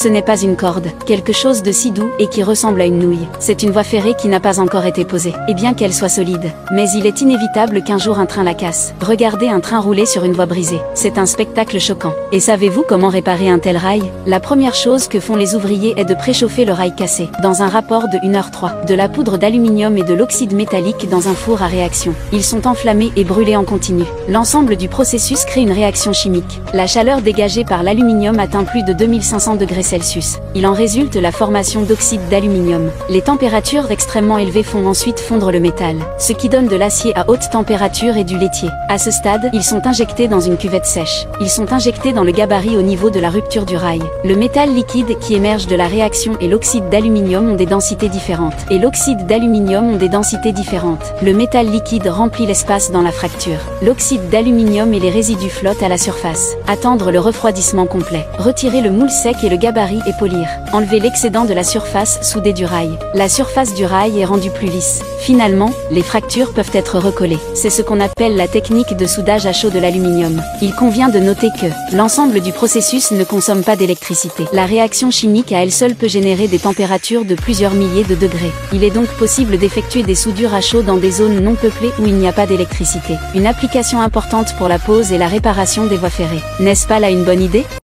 Ce n'est pas une corde, quelque chose de si doux et qui ressemble à une nouille. C'est une voie ferrée qui n'a pas encore été posée. Et bien qu'elle soit solide. Mais il est inévitable qu'un jour un train la casse. Regardez un train rouler sur une voie brisée. C'est un spectacle choquant. Et savez-vous comment réparer un tel rail? La première chose que font les ouvriers est de préchauffer le rail cassé. Dans un rapport de 1h03. De la poudre d'aluminium et de l'oxyde métallique dans un four à réaction. Ils sont enflammés et brûlés en continu. L'ensemble du processus crée une réaction chimique. La chaleur dégagée par l'aluminium atteint plus de 2500 degrés Celsius. Il en résulte la formation d'oxyde d'aluminium. Les températures extrêmement élevées font ensuite fondre le métal, ce qui donne de l'acier à haute température et du laitier. À ce stade, ils sont injectés dans une cuvette sèche. Ils sont injectés dans le gabarit au niveau de la rupture du rail. Le métal liquide qui émerge de la réaction et l'oxyde d'aluminium ont des densités différentes. Et l'oxyde d'aluminium ont des densités différentes. Le métal liquide remplit l'espace dans la fracture. L'oxyde d'aluminium et les résidus flottent à la surface. Attendre le refroidissement complet. Retirer le moule sec et le gabarit et polir. Enlever l'excédent de la surface soudée du rail. La surface du rail est rendue plus lisse. Finalement, les fractures peuvent être recollées. C'est ce qu'on appelle la technique de soudage à chaud de l'aluminium. Il convient de noter que l'ensemble du processus ne consomme pas d'électricité. La réaction chimique à elle seule peut générer des températures de plusieurs milliers de degrés. Il est donc possible d'effectuer des soudures à chaud dans des zones non peuplées où il n'y a pas d'électricité. Une application importante pour la pose et la réparation des voies ferrées. N'est-ce pas là une bonne idée ?